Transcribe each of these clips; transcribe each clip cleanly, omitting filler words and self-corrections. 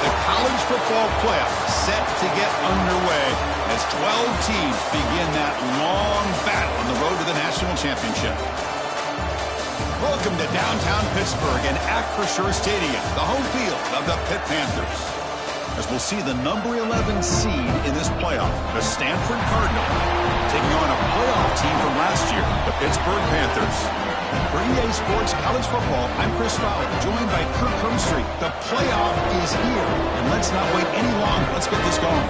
The college football playoff set to get underway as 12 teams begin that long battle on the road to the national championship. Welcome to downtown Pittsburgh and Act for Sure Stadium, the home field of the Pitt Panthers. As we'll see the number 11 seed in this playoff, the Stanford Cardinal, taking on a playoff team from last year, the Pittsburgh Panthers. For EA Sports College Football, I'm Chris Fowler, joined by Kirk Hermstreet. The playoff is here, and let's not wait any longer. Let's get this going.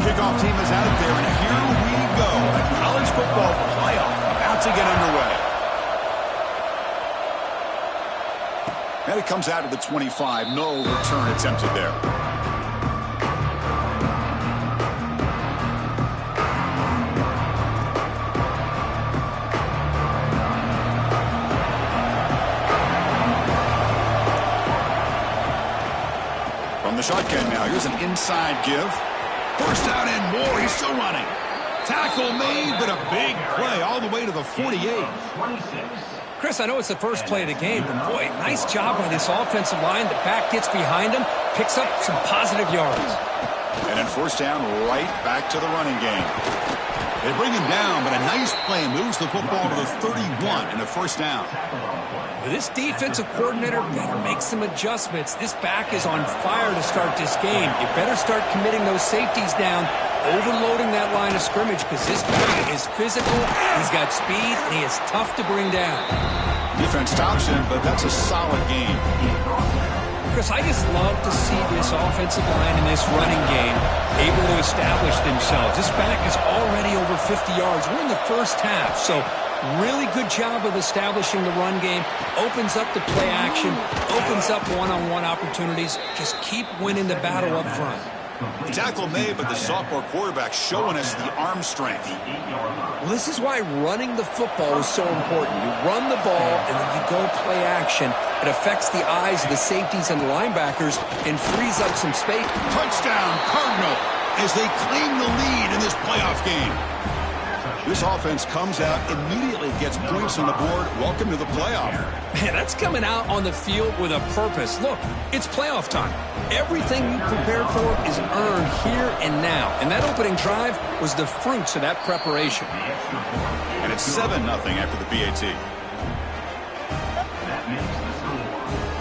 Kickoff team is out there, and here we go. The college football playoff about to get underway. And it comes out of the 25. No return attempted there. From the shotgun now, here's an inside give. First down and more. He's still running. Tackle made, but a big play all the way to the 48. Chris, I know it's the first play of the game, but boy, nice job by this offensive line. The back gets behind him, picks up some positive yards. And then first down, right back to the running game. They bring him down, but a nice play moves the football to the 31 and a first down. This defensive coordinator better make some adjustments. This back is on fire to start this game. You better start committing those safeties down, overloading that line of scrimmage, because this back is physical, he's got speed, and he is tough to bring down. Defense stops him, but that's a solid game. Chris, I just love to see this offensive line in this running game able to establish themselves. This back is already over 50 yards. We're in the first half, so really good job of establishing the run game. Opens up the play action, opens up one-on-one opportunities. Just keep winning the battle up front. Tackle made, but the sophomore quarterback showing us the arm strength. Well, this is why running the football is so important. You run the ball, and then you go play action. It affects the eyes of the safeties and the linebackers and frees up some space. Touchdown, Cardinal, as they claim the lead in this playoff game. This offense comes out, immediately gets points on the board. Welcome to the playoff. Man, that's coming out on the field with a purpose. Look, it's playoff time. Everything you prepared for is earned here and now. And that opening drive was the fruits of that preparation. And it's 7-0 after the PAT.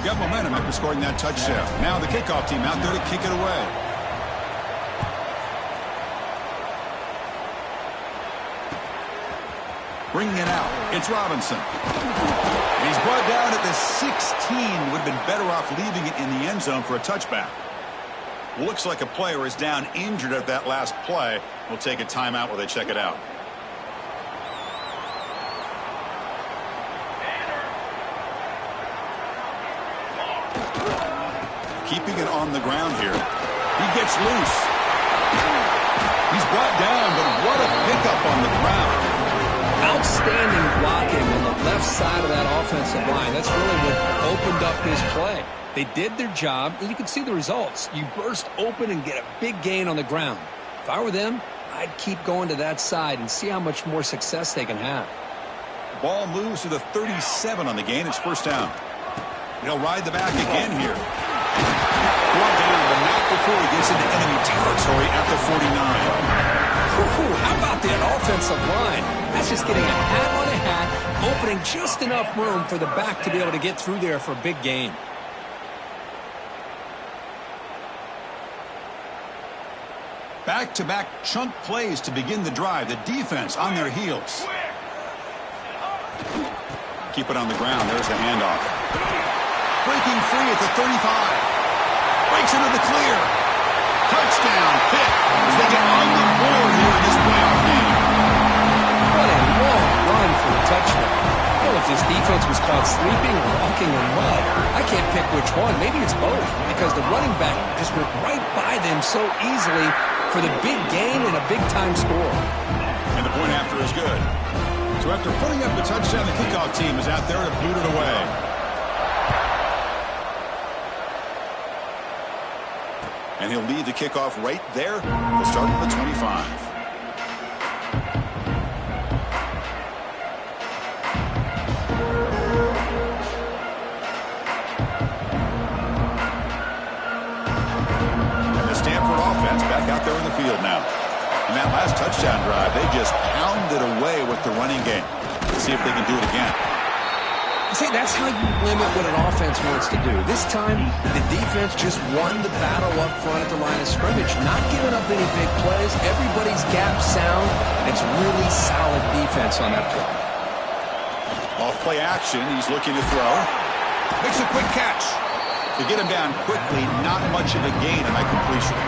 Got momentum after scoring that touchdown. Now the kickoff team out there to kick it away. Bringing it out, it's Robinson. He's brought down at the 16. Would have been better off leaving it in the end zone for a touchback. Looks like a player is down injured at that last play. We'll take a timeout while they check it out. Keeping it on the ground here. He gets loose. He's brought down, but what a pickup on the ground. Outstanding blocking on the left side of that offensive line. That's really what opened up his play. They did their job, and you can see the results. You burst open and get a big gain on the ground. If I were them, I'd keep going to that side and see how much more success they can have. Ball moves to the 37 on the gain. It's first down. He'll ride the back again here. Brought down, but not before he gets into enemy territory at the 49. How about that offensive line? That's just getting a hat on a hat, opening just enough room for the back to be able to get through there for a big gain. Back-to-back chunk plays to begin the drive. The defense on their heels. Keep it on the ground. There's the handoff. Breaking free at the 35. Breaks into the clear. Touchdown, Pitt, as they get on the board here in this playoff game. What a long run for a touchdown. Well, if this defense was caught sleeping or walking in mud, I can't pick which one. Maybe it's both, because the running back just went right by them so easily for the big gain and a big-time score. And the point after is good. So after putting up the touchdown, the kickoff team is out there to boot it away. And he'll lead the kickoff right there. We'll start at the 25. And the Stanford offense back out there in the field now. In that last touchdown drive, they just pounded away with the running game. Let's see if they can do it again. See, that's how you limit what an offense wants to do. This time, the defense just won the battle up front at the line of scrimmage, not giving up any big plays. Everybody's gap sound. It's really solid defense on that play. Off play action, he's looking to throw. Makes a quick catch. To get him down quickly, not much of a gain on that completion.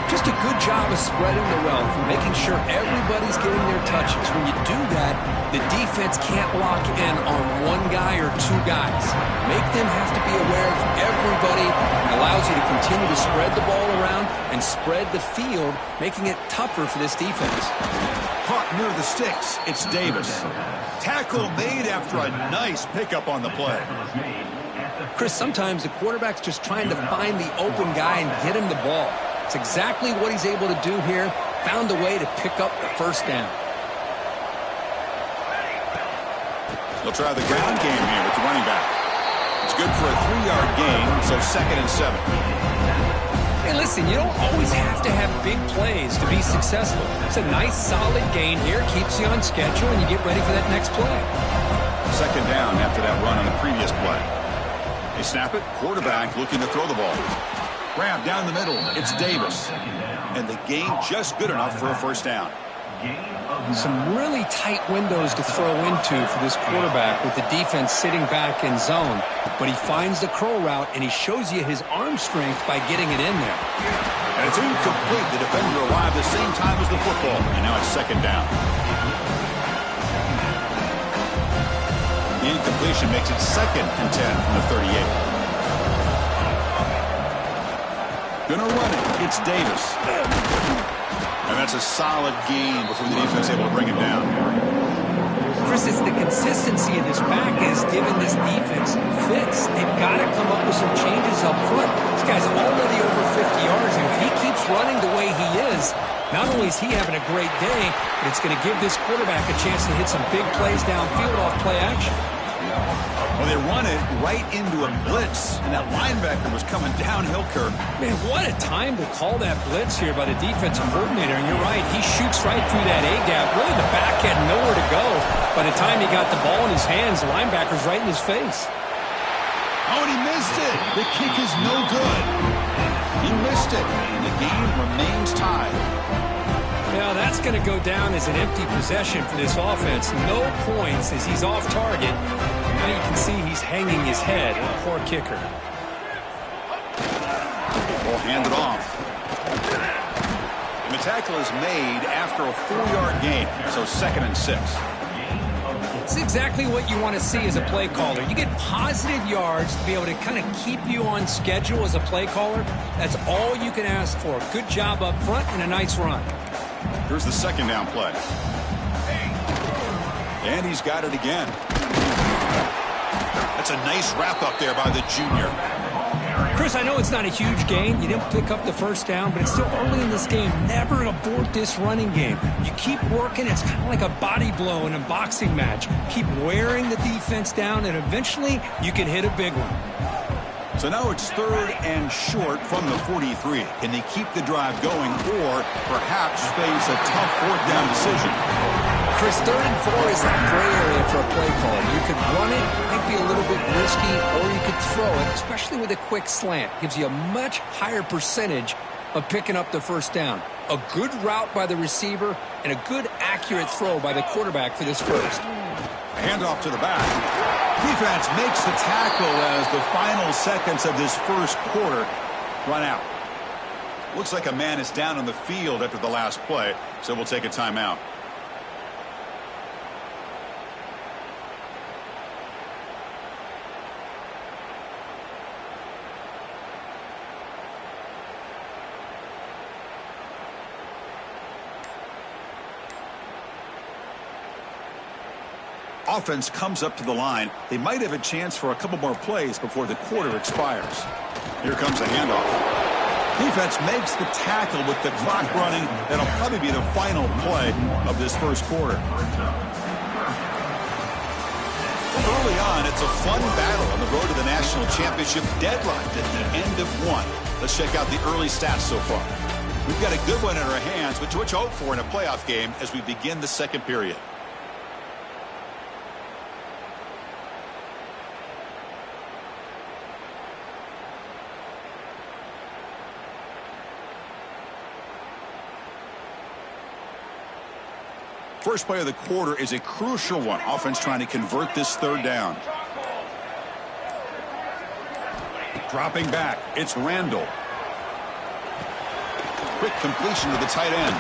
Just a good job of spreading the wealth and making sure everybody's getting their touches. When you do that, the defense can't lock in on one guy or two guys. Make them have to be aware of everybody. It allows you to continue to spread the ball around and spread the field, making it tougher for this defense. Caught near the sticks. It's Davis. Tackle made after a nice pickup on the play. Chris, sometimes the quarterback's just trying to find the open guy and get him the ball. It's exactly what he's able to do here. Found a way to pick up the first down. They'll try the ground game here with the running back. It's good for a 3-yard gain, so 2nd and 7. Hey, listen, you don't always have to have big plays to be successful. It's a nice, solid gain here. Keeps you on schedule, and you get ready for that next play. 2nd down after that run on the previous play. They snap it. Quarterback looking to throw the ball. Grab down the middle. It's Davis. And the gain just good enough for a first down. Some really tight windows to throw into for this quarterback with the defense sitting back in zone. But he finds the curl route, and he shows you his arm strength by getting it in there. And it's incomplete. The defender arrived the same time as the football. And now it's 2nd down. The incompletion makes it 2nd and 10 from the 38. Gonna run it. It's Davis. And that's a solid gain before the defense able to bring him down. Chris, it's the consistency of this back is giving this defense fits. They've got to come up with some changes up front. This guy's already over 50 yards, and if he keeps running the way he is, not only is he having a great day, but it's going to give this quarterback a chance to hit some big plays downfield off play action. Well, they run it right into a blitz, and that linebacker was coming downhill curve. Man, what a time to call that blitz here by the defensive coordinator. And you're right, he shoots right through that A-gap. Really, the back had nowhere to go. By the time he got the ball in his hands, the linebacker's right in his face. Oh, and he missed it. The kick is no good. He missed it, and the game remains tied. Now, that's going to go down as an empty possession for this offense. No points as he's off target. Now you can see he's hanging his head. Poor kicker. Ball handed off. And the tackle is made after a 4-yard gain, so 2nd and 6. It's exactly what you want to see as a play caller. You get positive yards to be able to kind of keep you on schedule as a play caller. That's all you can ask for. Good job up front and a nice run. Here's the 2nd down play. And he's got it again. That's a nice wrap up there by the junior. Chris, I know it's not a huge gain. You didn't pick up the first down, but it's still early in this game. Never abort this running game. You keep working. It's kind of like a body blow in a boxing match. Keep wearing the defense down, and eventually you can hit a big one. So now it's 3rd and short from the 43. Can they keep the drive going or perhaps face a tough 4th down decision? Chris, 3rd and 4 is that gray area for a play caller. You could run it, might be a little bit risky, or you could throw it, especially with a quick slant. Gives you a much higher percentage of picking up the first down. A good route by the receiver and a good accurate throw by the quarterback for this first. Handoff to the back. Defense makes the tackle as the final seconds of this first quarter run out. Looks like a man is down on the field after the last play, so we'll take a timeout. Offense comes up to the line. They might have a chance for a couple more plays before the quarter expires. Here comes a handoff. Defense makes the tackle with the clock running. That'll probably be the final play of this first quarter. Early on, it's a fun battle on the road to the national championship, deadlocked at the end of one. Let's check out the early stats so far. We've got a good one in our hands, but what you hope for in a playoff game as we begin the second period. First play of the quarter is a crucial one. Offense trying to convert this third down. Dropping back, it's Randall. Quick completion to the tight end.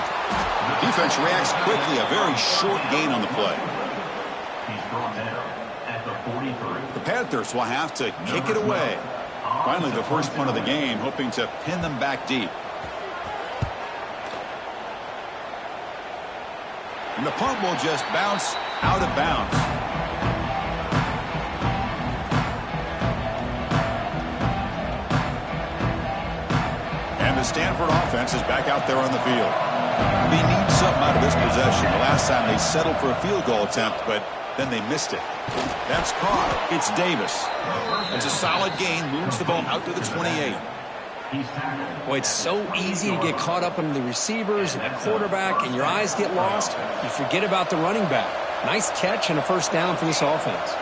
Defense reacts quickly, a very short gain on the play. The Panthers will have to kick it away. Finally, the first punt of the game, hoping to pin them back deep. And the punt will just bounce out of bounds. And the Stanford offense is back out there on the field. They need something out of this possession. The last time they settled for a field goal attempt, but then they missed it. That's caught. It's Davis. It's a solid gain. Moves the ball out to the 28. Boy, it's so easy to get caught up in the receivers and the quarterback, and your eyes get lost. You forget about the running back. Nice catch and a first down for this offense.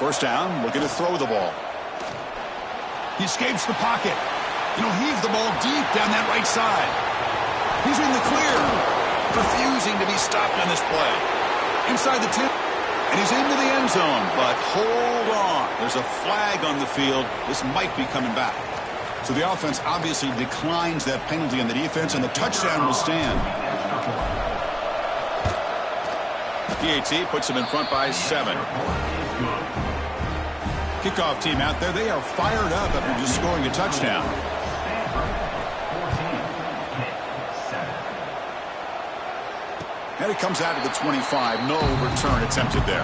First down, looking to throw the ball. He escapes the pocket. Heave the ball deep down that right side. He's in the clear. Refusing to be stopped on this play. Inside the 10. And he's into the end zone, but hold on. There's a flag on the field. This might be coming back. So the offense obviously declines that penalty on the defense, and the touchdown will stand. PAT puts them in front by 7. Kickoff team out there, they are fired up after just scoring a touchdown. And it comes out of the 25. No return attempted there.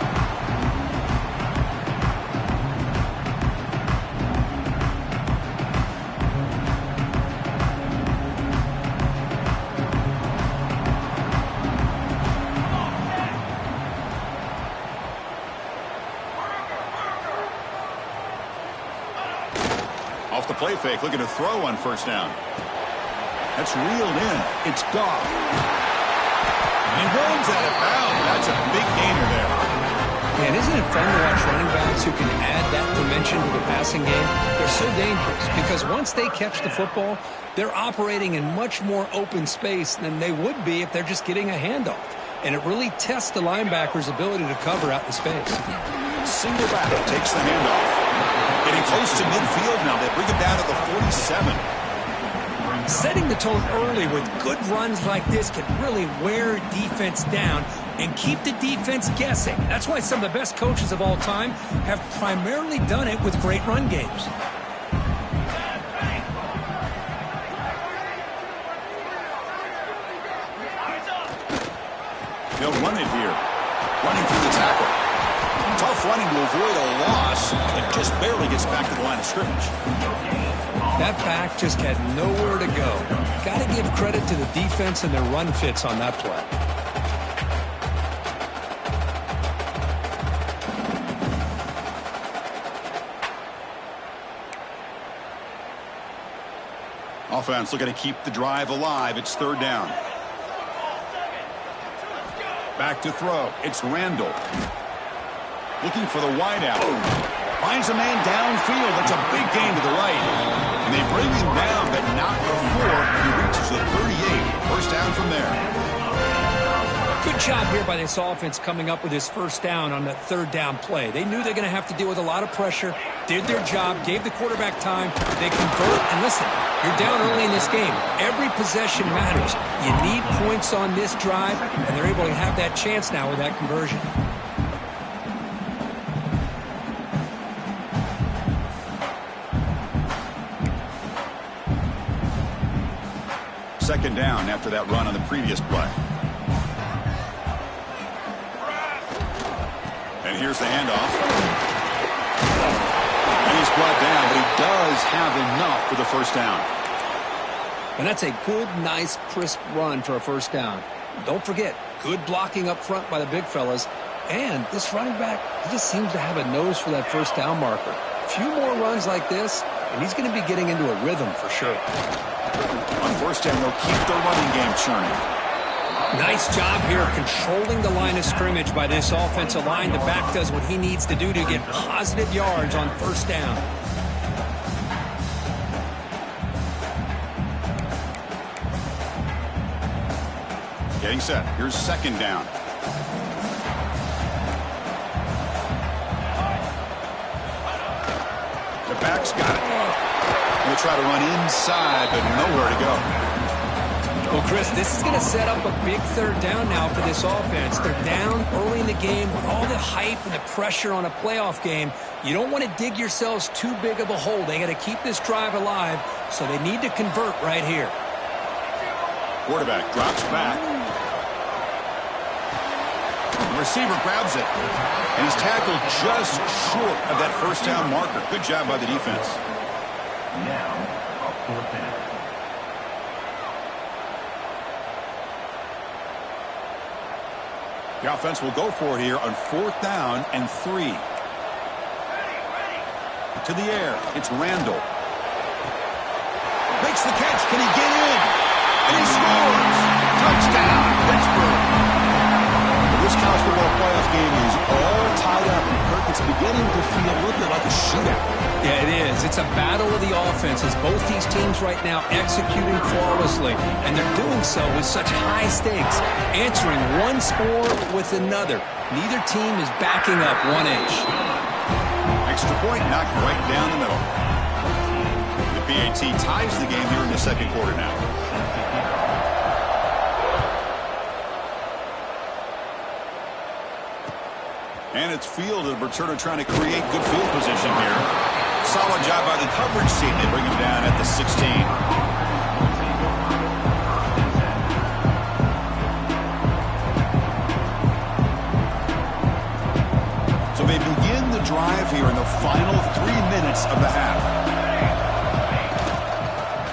Off the play fake, looking to throw on first down. That's reeled in. It's Goff. He runs out of bounds. That's a big gainer there. Man, isn't it fun to watch running backs who can add that dimension to the passing game? They're so dangerous because once they catch the football, they're operating in much more open space than they would be if they're just getting a handoff. And it really tests the linebacker's ability to cover out in space. Single back takes the handoff. Getting close to midfield now. They bring it down to the 47. Setting the tone early with good runs like this can really wear defense down and keep the defense guessing. That's why some of the best coaches of all time have primarily done it with great run games. They'll run it here. Running through the tackle. Tough running to avoid a loss. It just barely gets back to the line of scrimmage. That back just had nowhere to go. Got to give credit to the defense and their run fits on that play. Offense looking to keep the drive alive. It's third down. Back to throw. It's Randall. Looking for the wideout. Finds a man downfield. That's a big gain to the right. And they bring him down, but not before he reaches the 38. First down from there. Good job here by this offense coming up with his first down on that third down play. They knew they're going to have to deal with a lot of pressure, did their job, gave the quarterback time. They convert, and listen, you're down early in this game. Every possession matters. You need points on this drive, and they're able to have that chance now with that conversion. Second down after that run on the previous play. And here's the handoff. And he's brought down, but he does have enough for the first down. And that's a good, nice, crisp run for a first down. Don't forget, good blocking up front by the big fellas. And this running back, he just seems to have a nose for that first down marker. A few more runs like this, and he's going to be getting into a rhythm for sure. On first down, they'll keep the running game churning. Nice job here of controlling the line of scrimmage by this offensive line. The back does what he needs to do to get positive yards on first down. Getting set. Here's second down. The back's got it. They'll try to run inside, but nowhere to go. Well, Chris, this is going to set up a big third down now for this offense. They're down early in the game with all the hype and the pressure on a playoff game. You don't want to dig yourselves too big of a hole. They got to keep this drive alive, so they need to convert right here. Quarterback drops back. The receiver grabs it, and he's tackled just short of that first down marker. Good job by the defense. Now, a fourth down. The offense will go for it here on fourth down and 3. To the air, it's Randall. Makes the catch. Can he get in? And he scores! Touchdown, Pittsburgh! This college football playoff game is all tied up, and Kirk, it's beginning to feel a little bit like a shootout. Yeah, it is. It's a battle of the offenses. Both these teams right now executing flawlessly, and they're doing so with such high stakes, answering one score with another. Neither team is backing up 1 inch. Extra point knocked right down the middle. The PAT ties the game here in the second quarter now. And it's fielded. Returner trying to create good field position here. Solid job by the coverage team. They bring him down at the 16. So they begin the drive here in the final 3 minutes of the half.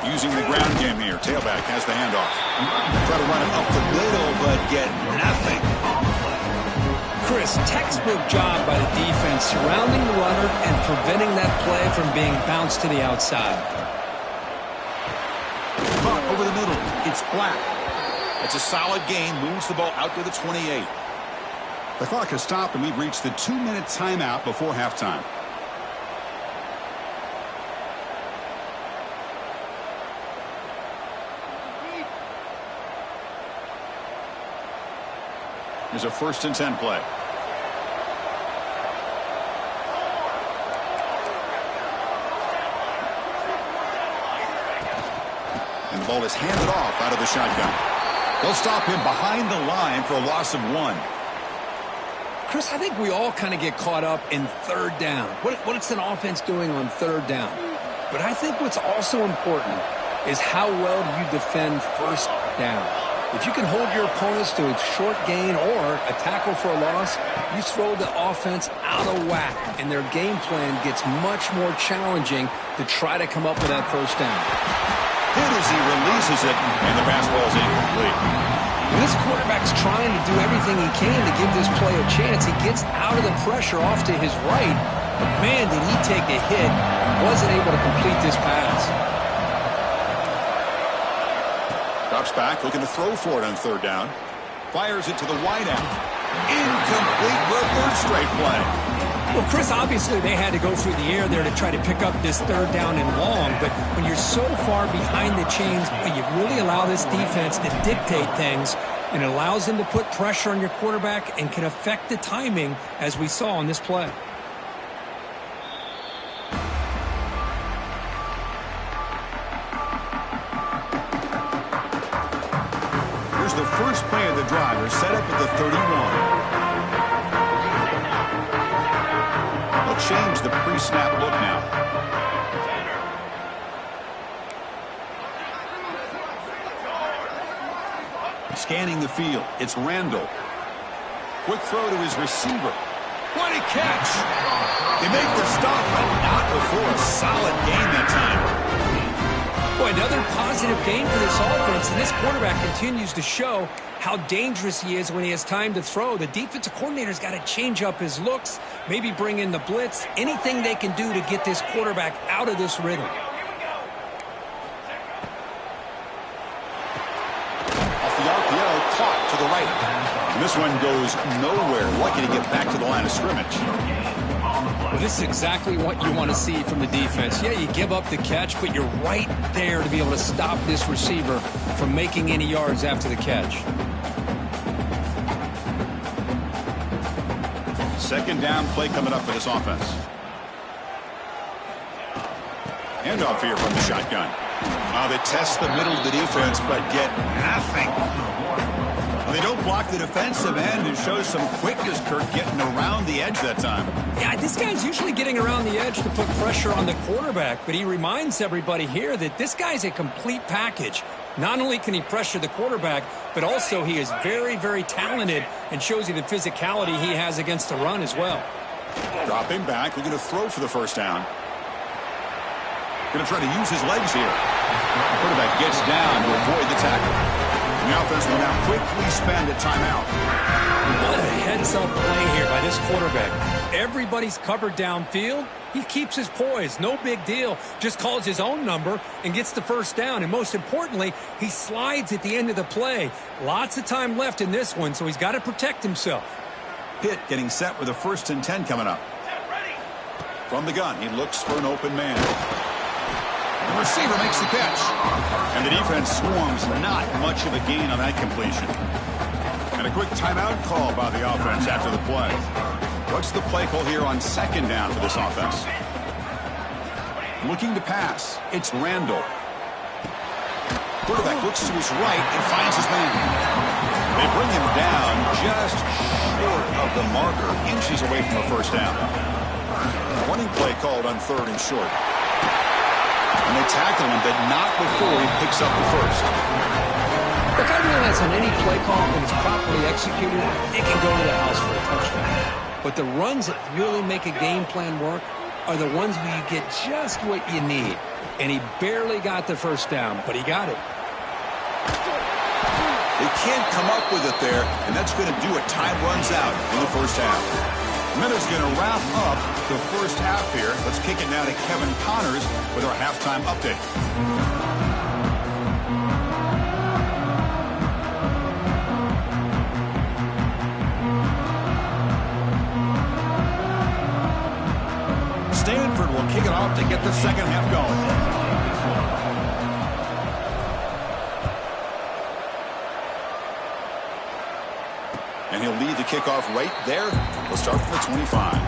Using the ground game here. Tailback has the handoff. Try to run it up the middle, but get nothing. Chris, textbook job by the defense surrounding the runner and preventing that play from being bounced to the outside. Punt over the middle. It's Black. It's a solid gain. Moves the ball out to the 28. The clock has stopped, and we've reached the 2-minute timeout before halftime. There's a 1st and 10 play. And the ball is handed off out of the shotgun. They'll stop him behind the line for a loss of 1. Chris, I think we all kind of get caught up in third down. What's an offense doing on third down? But I think what's also important is how well you defend first down. If you can hold your opponents to a short gain or a tackle for a loss, you throw the offense out of whack, and their game plan gets much more challenging to try to come up with that first down. Hit as he releases it, and the pass ball is incomplete. This quarterback's trying to do everything he can to give this play a chance. He gets out of the pressure off to his right, but man, did he take a hit and wasn't able to complete this pass. Drops back, looking to throw for it on third down. Fires it to the wideout. Incomplete for a third straight play. Well, Chris, obviously they had to go through the air there to try to pick up this third down and long, but when you're so far behind the chains, you really allow this defense to dictate things, and it allows them to put pressure on your quarterback and can affect the timing, as we saw on this play. Here's the first play of the drive. They're set up at the 31. Change the pre-snap look now. Scanning the field. It's Randall. Quick throw to his receiver. What a catch! They make the stop, but not before a solid gain that time. Boy, another positive game for this offense, and this quarterback continues to show how dangerous he is when he has time to throw. The defensive coordinator's got to change up his looks, maybe bring in the blitz, anything they can do to get this quarterback out of this rhythm. Off the RPO, caught to the right. And this one goes nowhere. Lucky to get back to the line of scrimmage. Well, this is exactly what you want to see from the defense. Yeah, you give up the catch, but you're right there to be able to stop this receiver from making any yards after the catch. Second down play coming up for this offense. Handoff here from the shotgun. They test the middle of the defense, but get nothing. They don't block the defensive end and show some quickness, Kirk, getting around the edge that time. Yeah, this guy's usually getting around the edge to put pressure on the quarterback, but he reminds everybody here that this guy's a complete package. Not only can he pressure the quarterback, but also he is very, very talented and shows you the physicality he has against the run as well. Drop him back. We're going to throw for the first down. Going to try to use his legs here. The quarterback gets down to avoid the tackle. And the offense will now quickly spend a timeout. What a heads-up play here by this quarterback. Everybody's covered downfield. He keeps his poise. No big deal. Just calls his own number and gets the first down. And most importantly, he slides at the end of the play. Lots of time left in this one, so he's got to protect himself. Pitt getting set with a 1st and 10 coming up. From the gun, he looks for an open man. The receiver makes the catch. And the defense swarms not much of a gain on that completion. And a quick timeout call by the offense after the play. What's the play call here on 2nd down for this offense? Looking to pass. It's Randall. Quarterback looks to his right and finds his man. They bring him down just short of the marker, inches away from the first down. Running play called on 3rd and short. And they tackle him, but not before he picks up the first. Look, I realize on any play call, when it's properly executed, it can go to the house for a touchdown. But the runs that really make a game plan work are the ones where you get just what you need. And he barely got the first down, but he got it. They can't come up with it there, and that's going to do it. Time runs out in the first half. Miller's going to wrap up the first half here. Let's kick it now to Kevin Connors with our halftime update. Stanford will kick it off to get the second half going. And he'll lead the kickoff right there. We'll start from the 25.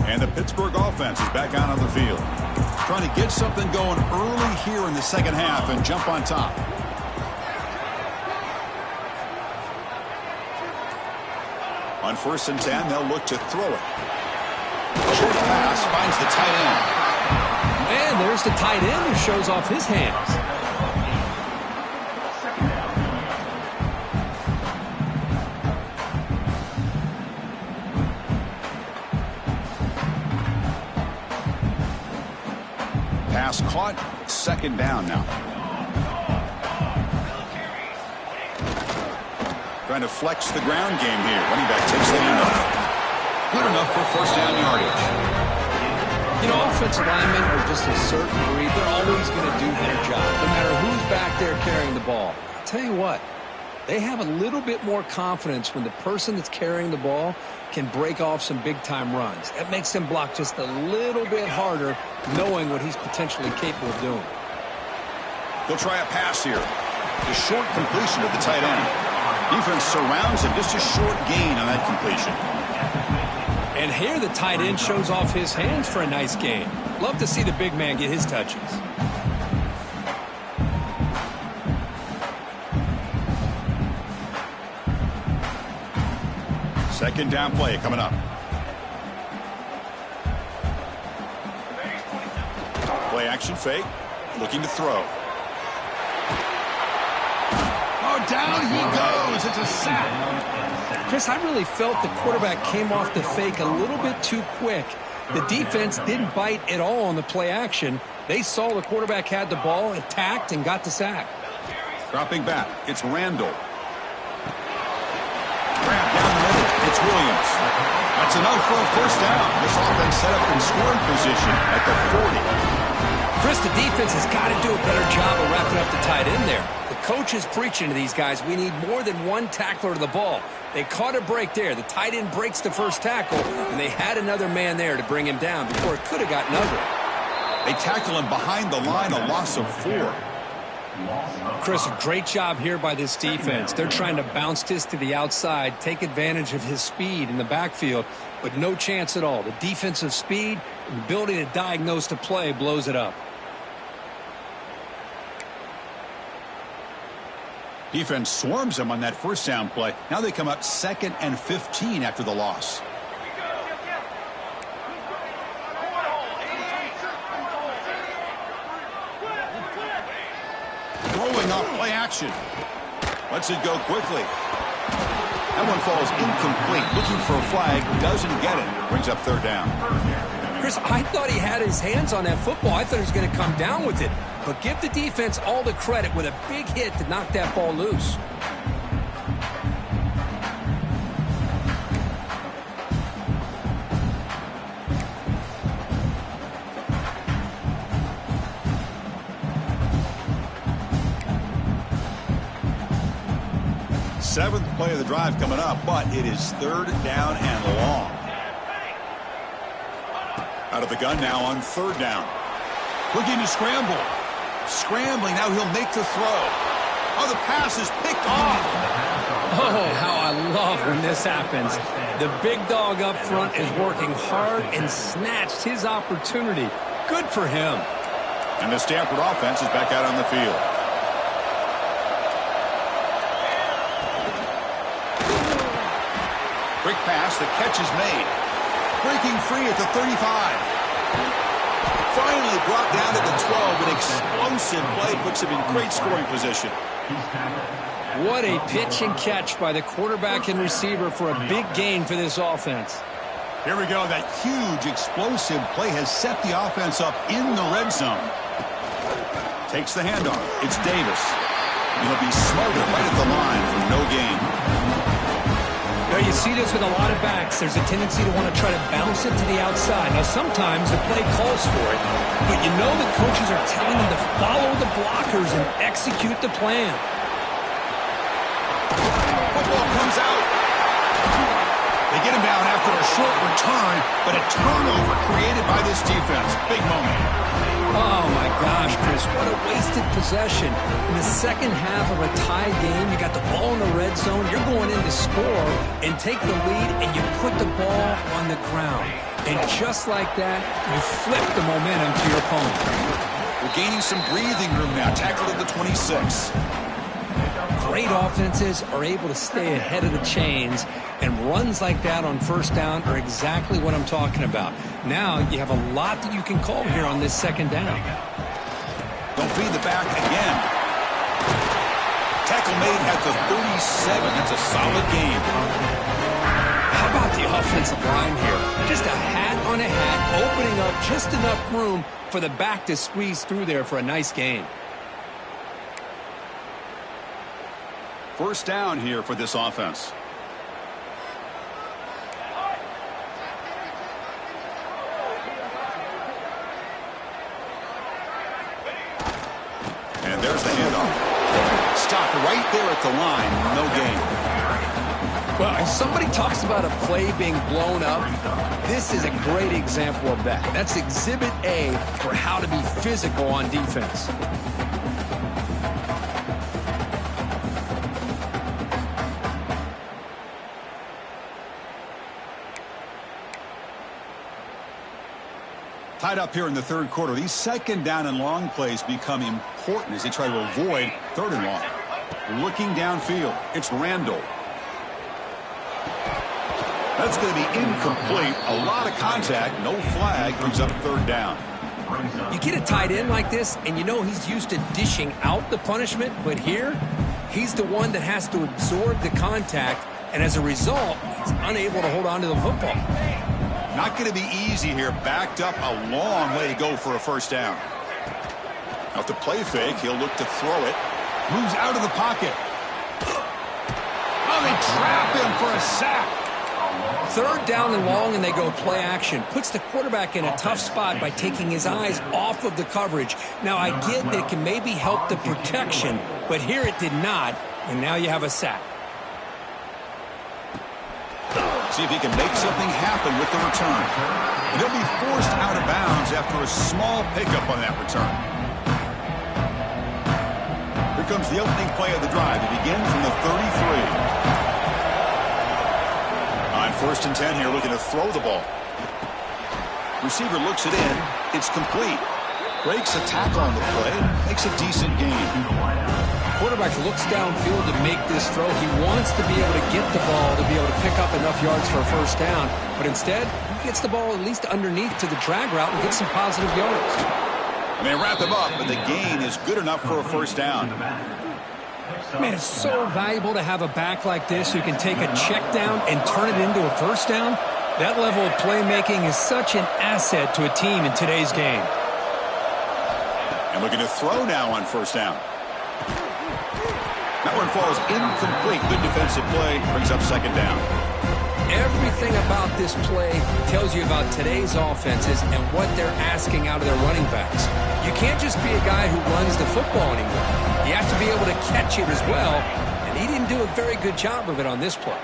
And the Pittsburgh offense is back out on the field. Trying to get something going early here in the second half and jump on top. On 1st and 10, they'll look to throw it. Short pass finds the tight end. And there's the tight end who shows off his hands. Pass caught. 2nd down now. Trying to flex the ground game here. Running back takes the handoff. Good enough for 1st down yardage. You know, offensive linemen are just a certain breed. They're always going to do their job, no matter who's back there carrying the ball. I'll tell you what, they have a little bit more confidence when the person that's carrying the ball can break off some big-time runs. That makes them block just a little bit harder, knowing what he's potentially capable of doing. They'll try a pass here. The short completion of the tight end. Defense surrounds him. Just a short gain on that completion. And here the tight end shows off his hands for a nice gain. Love to see the big man get his touches. Second down play coming up. Play action fake. Looking to throw. Oh, down he goes It's a sack. Chris, I really felt the quarterback came off the fake a little bit too quick. The defense didn't bite at all on the play action. They saw the quarterback had the ball, attacked, and got the sack. Dropping back, it's Randall. Grab down the middle, it's Williams. That's enough for a first down. This offense set up in scoring position at the 40. Chris, the defense has got to do a better job of wrapping up the tight end there. The coach is preaching to these guys, we need more than one tackler to the ball. They caught a break there. The tight end breaks the first tackle, and they had another man there to bring him down before it could have gotten ugly. They tackle him behind the line, a loss of 4. Chris, a great job here by this defense. They're trying to bounce this to the outside, take advantage of his speed in the backfield, but no chance at all. The defensive speed and ability to diagnose the play blows it up. Defense swarms him on that first down play. Now they come up 2nd and 15 after the loss. Throwing off play action. Lets it go quickly. That one falls incomplete. Looking for a flag. Doesn't get it. Brings up 3rd down. Chris, I thought he had his hands on that football. I thought he was going to come down with it. But give the defense all the credit with a big hit to knock that ball loose. Seventh play of the drive coming up, but it is 3rd down and long. Out of the gun now on 3rd down. Looking to scramble. Scrambling, now he'll make the throw. Oh, the pass is picked off. Oh, how I love when this happens. The big dog up front is working hard and snatched his opportunity. Good for him. And the Stanford offense is back out on the field. Quick pass, the catch is made. Breaking free at the 35. Finally brought down to the 12. An explosive play puts him in great scoring position. What a pitch and catch by the quarterback and receiver for a big gain for this offense. Here we go. That huge explosive play has set the offense up in the red zone. Takes the handoff. It's Davis. He'll be smothered right at the line for no gain. Now, you see this with a lot of backs. There's a tendency to want to try to bounce it to the outside. Now, sometimes the play calls for it, but you know the coaches are telling them to follow the blockers and execute the plan. Football comes out. They get him down after a short return, but a turnover created by this defense. Big moment. Oh, my gosh, Chris, what a wasted possession. In the second half of a tie game, you got the ball in the red zone, you're going in to score and take the lead, and you put the ball on the ground. And just like that, you flip the momentum to your opponent. We're gaining some breathing room now. Tackled at the 26. Great offenses are able to stay ahead of the chains, and runs like that on first down are exactly what I'm talking about. Now you have a lot that you can call here on this 2nd down. Don't feed the back again. Tackle made at the 37. That's a solid game. How about the offensive line here? Just a hat on a hat, opening up just enough room for the back to squeeze through there for a nice gain. First down here for this offense. And there's the handoff. Stopped right there at the line. No gain. Well, if somebody talks about a play being blown up, this is a great example of that. That's Exhibit A for how to be physical on defense. Tied up here in the 3rd quarter. These 2nd down and long plays become important as they try to avoid 3rd and long. Looking downfield, it's Randall. That's going to be incomplete. A lot of contact, no flag, brings up 3rd down. You get a tight end like this, and you know he's used to dishing out the punishment, but here, He's the one that has to absorb the contact, and as a result, he's unable to hold on to the football. Not going to be easy here. Backed up a long way to go for a first down. Now, to play fake, he'll look to throw it. Moves out of the pocket. Oh, they trap him for a sack. Third down and long, and they go play action. Puts the quarterback in a tough spot by taking his eyes off of the coverage. Now, I get that it can maybe help the protection, but here it did not, and now you have a sack. See if he can make something happen with the return. And he'll be forced out of bounds after a small pickup on that return. Here comes the opening play of the drive. It begins from the 33. On 1st and 10 here, looking to throw the ball. Receiver looks it in. It's complete. Breaks a tackle on the play. Makes a decent gain. Quarterback looks downfield to make this throw. He wants to be able to get the ball to be able to pick up enough yards for a first down. But instead, he gets the ball at least underneath to the drag route and gets some positive yards. And they wrap him up, but the gain is good enough for a first down. Man, it's so valuable to have a back like this who can take a check down and turn it into a first down. That level of playmaking is such an asset to a team in today's game. And looking to throw now on first down. That one falls incomplete. Good defensive play. Brings up second down. Everything about this play tells you about today's offenses and what they're asking out of their running backs. You can't just be a guy who runs the football anymore. You have to be able to catch it as well, and he didn't do a very good job of it on this play.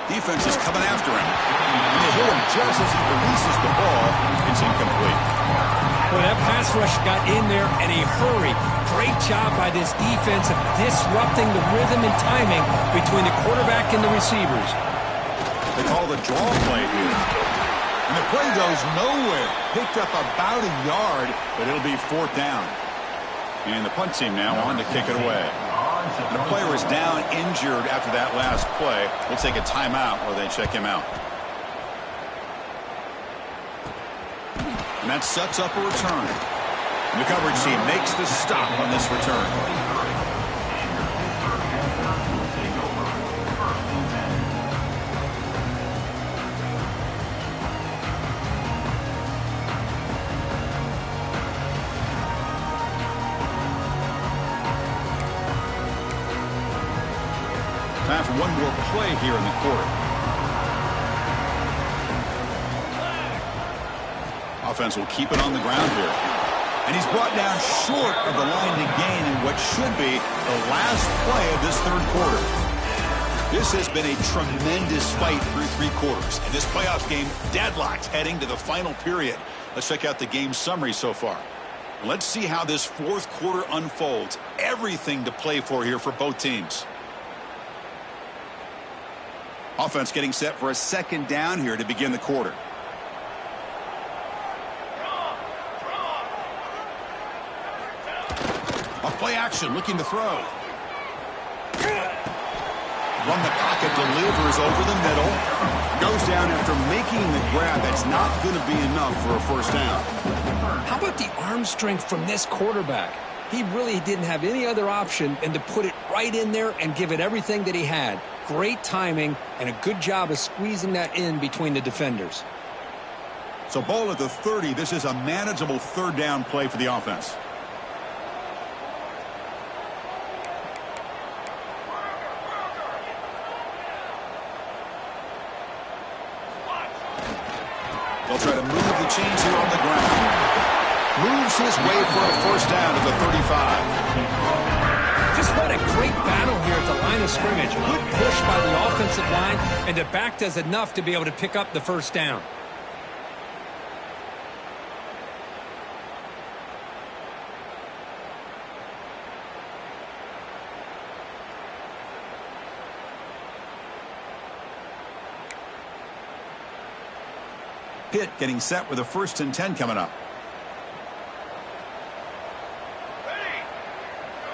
Defense is coming after him. And they hit him just as he releases the ball. It's incomplete. Well, that pass rush got in there in a hurry. Great job by this defense of disrupting the rhythm and timing between the quarterback and the receivers. They call the draw play here. And the play goes nowhere. Picked up about a yard, but it'll be 4th down. And the punt team now on to kick it away. The player is down injured after that last play. We'll take a timeout while they check him out. And that sets up a return. And the coverage team makes the stop on this return. Time for one more play here in the quarter. Offense will keep it on the ground here. And he's brought down short of the line to gain in what should be the last play of this third quarter. This has been a tremendous fight through 3 quarters. And this playoff game deadlocked heading to the final period. Let's check out the game summary so far. Let's see how this 4th quarter unfolds. Everything to play for here for both teams. Offense getting set for a second down here to begin the quarter. Play action, looking to throw. Run the pocket, delivers over the middle. Goes down after making the grab. That's not going to be enough for a first down. How about the arm strength from this quarterback? He really didn't have any other option than to put it right in there and give it everything that he had. Great timing and a good job of squeezing that in between the defenders. So ball at the 30. This is a manageable third down play for the offense. They'll try to move the chains here on the ground. Moves his way for a first down at the 35. Just what a great battle here at the line of scrimmage. Good push by the offensive line, and the back does enough to be able to pick up the first down. Pitt getting set with a 1st and 10 coming up.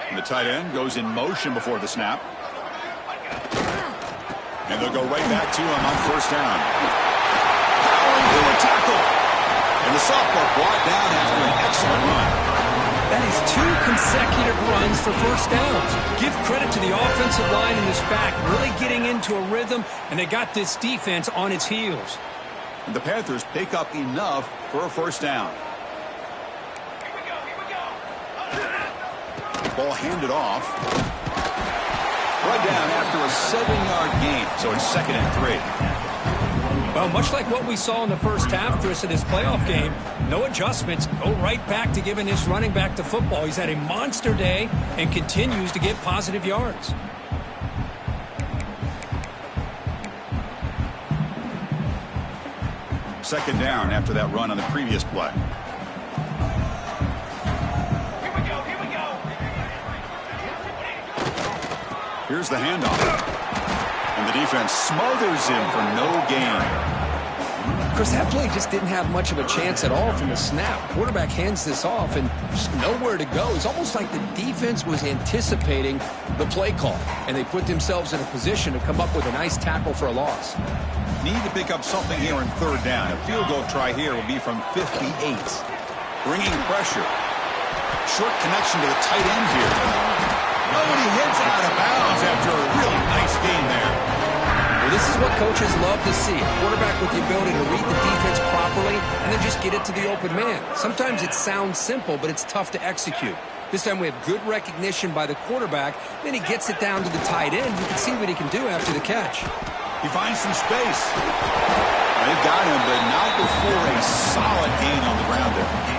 And the tight end goes in motion before the snap. And they'll go right back to him on first down. Powering through a tackle. And the sophomore brought down after an excellent run. That is 2 consecutive runs for first downs. Give credit to the offensive line in this back, really getting into a rhythm, and they got this defense on its heels. And the Panthers pick up enough for a first down. Ball handed off. Brought down after a 7-yard gain, so it's 2nd and 3. Well, much like what we saw in the first half, Chris, of this playoff game, no adjustments. Go right back to giving this running back the football. He's had a monster day and continues to get positive yards. Second down after that run on the previous play. Here's the handoff. And the defense smothers him for no gain. Chris, that play just didn't have much of a chance at all from the snap. Quarterback hands this off and just nowhere to go. It's almost like the defense was anticipating the play call, and they put themselves in a position to come up with a nice tackle for a loss. Need to pick up something here in third down. A field goal try here will be from 58. Bringing pressure. Short connection to the tight end here. Oh, and he hits out of bounds after a really nice game there. Well, this is what coaches love to see. A quarterback with the ability to read the defense properly and then just get it to the open man. Sometimes it sounds simple, but it's tough to execute. This time we have good recognition by the quarterback. Then he gets it down to the tight end. You can see what he can do after the catch. He finds some space. They've got him, but not before a solid gain on the ground there.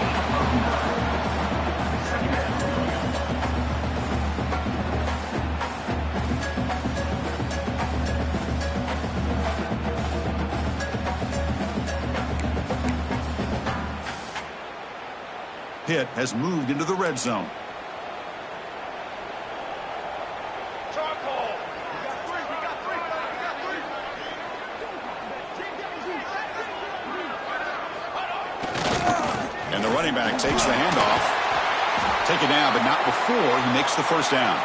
Pitt has moved into the red zone. And the running back takes the handoff. Take it down, but not before he makes the first down.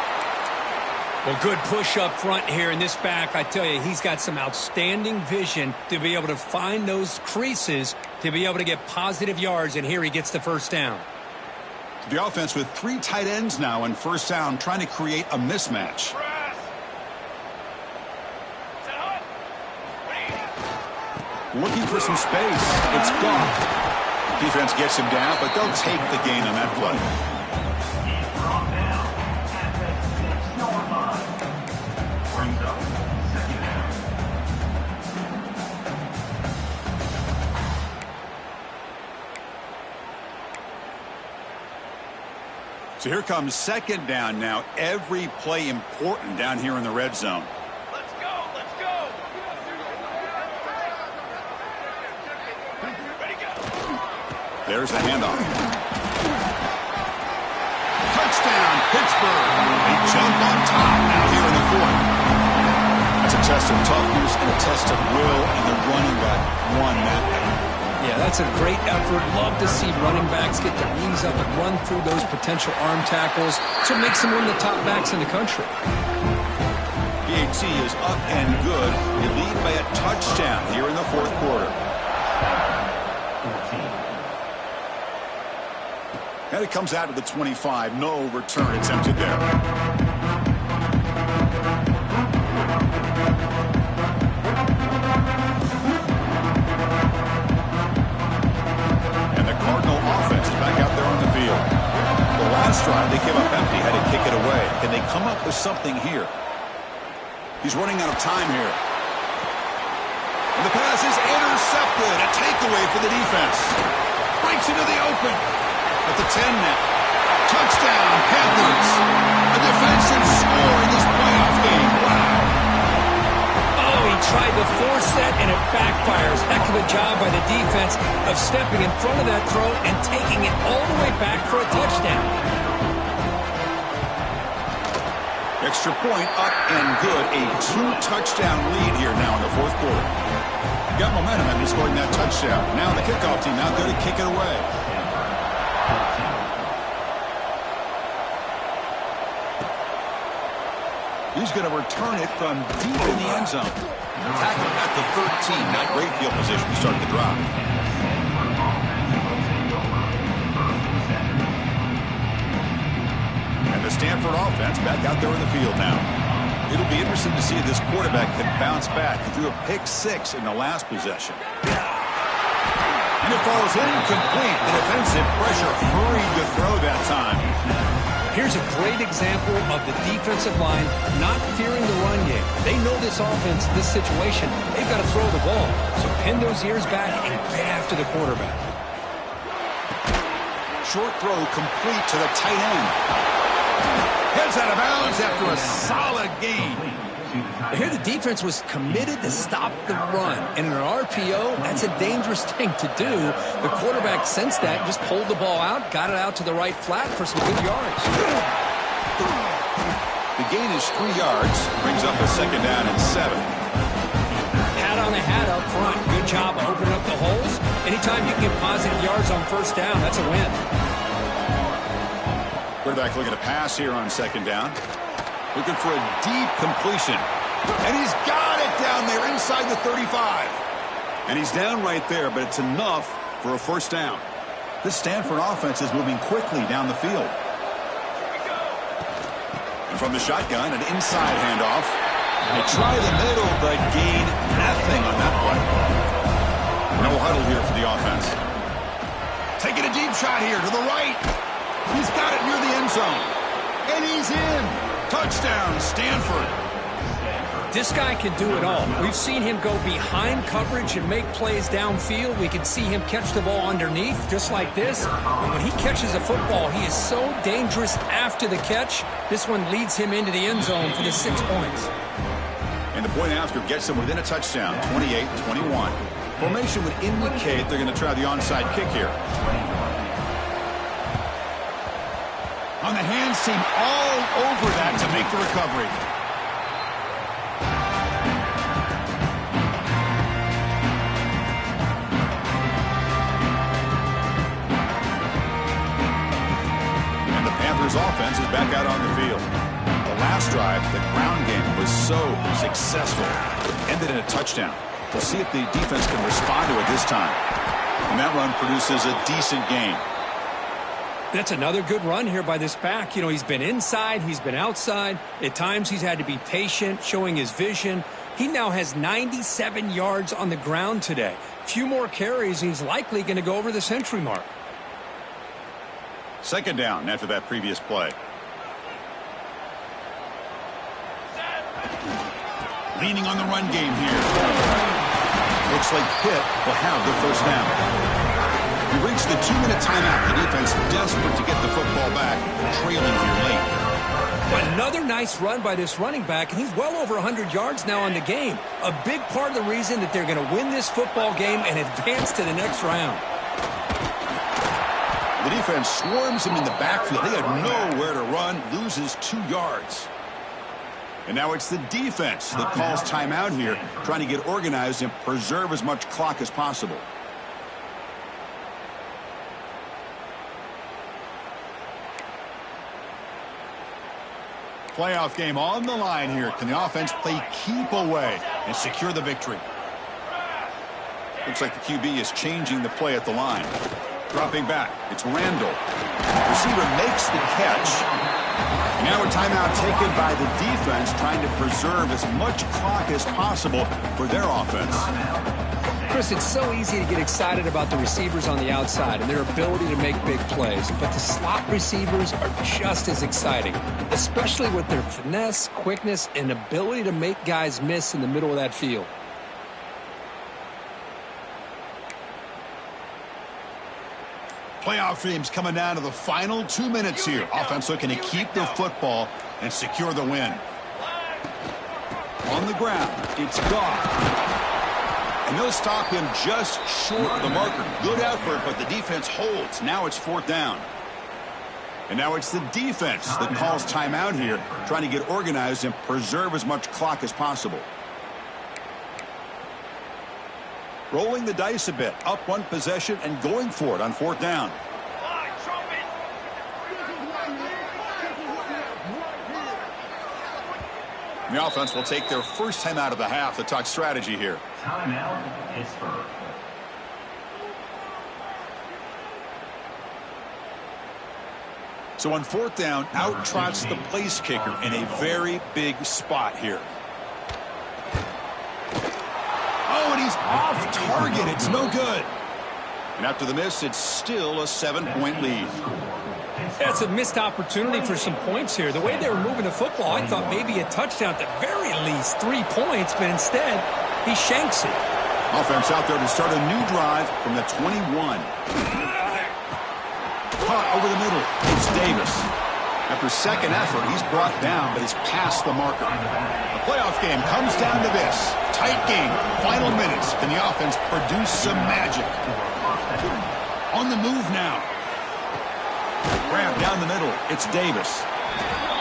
Well, good push up front here in this back. I tell you, he's got some outstanding vision to be able to find those creases to be able to get positive yards, and here he gets the first down. The offense with 3 tight ends now in first down, trying to create a mismatch. Looking for some space. It's gone. Defense gets him down, but they'll take the gain on that play. So here comes second down now. Every play important down here in the red zone. Let's go, let's go. Ready, go. There's the handoff. Touchdown, Pittsburgh. They jump on top now here in the fourth. That's a test of toughness and a test of will, and the running back won that. Yeah, that's a great effort. Love to see running backs get their knees up and run through those potential arm tackles. So it makes them one of the top backs in the country. PAT is up and good. They lead by a touchdown here in the fourth quarter. And it comes out of the 25. No return attempted there. Last drive, they came up empty, had to kick it away. Can they come up with something here? He's running out of time here. And the pass is intercepted. A takeaway for the defense. Breaks into the open. At the 10 now. Touchdown, Panthers. A defensive score in this playoff game. Wow. Oh, he tried to force that, and it backfires. Heck of a job by the defense of stepping in front of that throw and taking it all the way back for a touchdown. Extra point up and good. A 2-touchdown lead here now in the fourth quarter. Got momentum after scoring that touchdown. Now the kickoff team out there to kick it away. He's going to return it from deep in the end zone. Tackle at the 13. Not great field position to start the drive. Stanford offense back out there in the field now. It'll be interesting to see if this quarterback can bounce back. He threw a pick-6 in the last possession. And it falls incomplete. The defensive pressure hurried to throw that time. Here's a great example of the defensive line not fearing the run game. They know this offense, this situation, they've got to throw the ball. So pin those ears back and get after the quarterback. Short throw complete to the tight end. Heads out of bounds after a solid gain. Here the defense was committed to stop the run. And in an RPO, that's a dangerous thing to do. The quarterback sensed that, just pulled the ball out, got it out to the right flat for some good yards. The gain is 3 yards, brings up a 2nd down and 7. Hat on the hat up front. Good job opening up the holes. Anytime you can get positive yards on 1st down, that's a win. Quarterback looking to pass here on 2nd down. Looking for a deep completion. And he's got it down there inside the 35. And he's down right there, but it's enough for a 1st down. This Stanford offense is moving quickly down the field. And from the shotgun, an inside handoff. They try the middle, but gain nothing on that play. No huddle here for the offense. Taking a deep shot here to the right. He's got it near the end zone. And he's in. Touchdown, Stanford. This guy can do it all. We've seen him go behind coverage and make plays downfield. We can see him catch the ball underneath, just like this. And when he catches a football, he is so dangerous after the catch. This one leads him into the end zone for the 6 points. And the point after gets them within a touchdown, 28-21. Formation would indicate they're going to try the onside kick here. On the hands team, all over that to make the recovery. And the Panthers offense is back out on the field. The last drive, the ground game was so successful. Ended in a touchdown. We'll see if the defense can respond to it this time. And that run produces a decent gain. That's another good run here by this back. You know, he's been inside, he's been outside. At times he's had to be patient, showing his vision. He now has 97 yards on the ground today. A few more carries, and he's likely going to go over the century mark. 2nd down after that previous play. Leaning on the run game here. Looks like Pitt will have the 1st down. We reached the 2-minute timeout. The defense desperate to get the football back, trailing here late. Another nice run by this running back, and he's well over 100 yards now on the game. A big part of the reason that they're going to win this football game and advance to the next round. The defense swarms him in the backfield. They have nowhere to run, loses 2 yards. And now it's the defense that calls timeout here, trying to get organized and preserve as much clock as possible. Playoff game on the line here. Can the offense play keep away and secure the victory? Looks like the QB is changing the play at the line. Dropping back. It's Randall. Receiver makes the catch. Now a timeout taken by the defense, trying to preserve as much clock as possible for their offense. Chris, it's so easy to get excited about the receivers on the outside and their ability to make big plays, but the slot receivers are just as exciting, especially with their finesse, quickness, and ability to make guys miss in the middle of that field. Playoff dreams coming down to the final 2 minutes here. Offense looking to keep the football and secure the win. On the ground, it's Goff. And they'll stop him just short of the marker. Good effort, but the defense holds. Now it's 4th down. And now it's the defense that calls timeout here, trying to get organized and preserve as much clock as possible. Rolling the dice a bit, up 1 possession and going for it on 4th down. The offense will take their first time out of the half to talk strategy here. Timeout, Pittsburgh. So on fourth down, out trots the place kicker in a very big spot here. Oh, and he's off target. It's no good. And after the miss, it's still a 7-point lead. That's a missed opportunity for some points here. The way they were moving the football, I thought maybe a touchdown at the very least, 3 points, but instead, he shanks it. Offense out there to start a new drive from the 21. Caught over the middle. It's Davis. After second effort, he's brought down, but he's past the marker. The playoff game comes down to this. Tight game. Final minutes. Can the offense produce some magic? On the move now. Grab down the middle. It's Davis.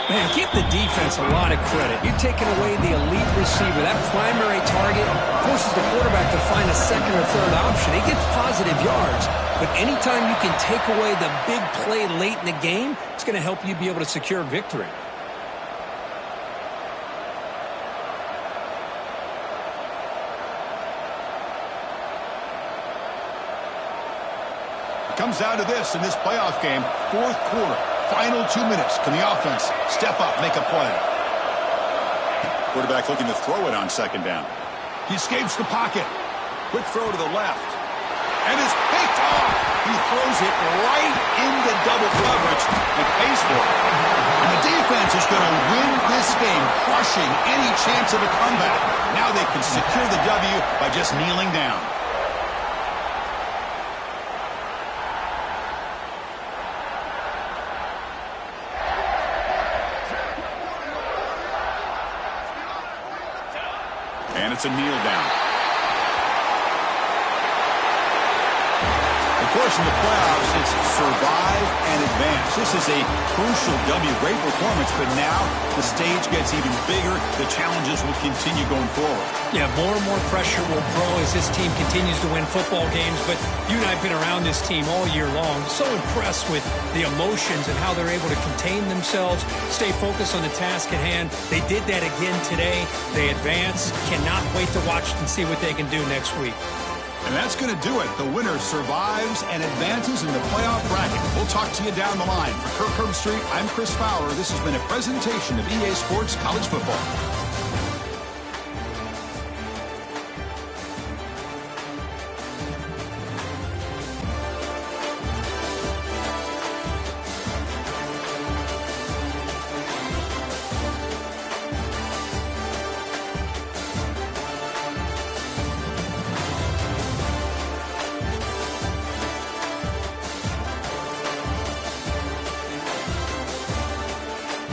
Man, give the defense a lot of credit. You're taking away the elite receiver. That primary target forces the quarterback to find a second or third option. He gets positive yards. But anytime you can take away the big play late in the game, it's going to help you be able to secure victory. It comes down to this in this playoff game. Fourth quarter. Final 2 minutes. Can the offense step up, make a play? Quarterback looking to throw it on second down. He escapes the pocket. Quick throw to the left. And is picked off. He throws it right into double coverage and pays for it. And the defense is going to win this game, crushing any chance of a comeback. Now they can secure the W by just kneeling down. And it's a kneel down. Of course, in the playoffs, it's survive and advance. This is a crucial W. Great performance, but now the stage gets even bigger. The challenges will continue going forward. Yeah, more and more pressure will grow as this team continues to win football games. But you and I have been around this team all year long. So impressed with the emotions and how they're able to contain themselves, stay focused on the task at hand. They did that again today. They advance. Cannot wait to watch and see what they can do next week. And that's going to do it. The winner survives and advances in the playoff bracket. We'll talk to you down the line. For Kirk Herbstreit, I'm Chris Fowler. This has been a presentation of EA Sports College Football.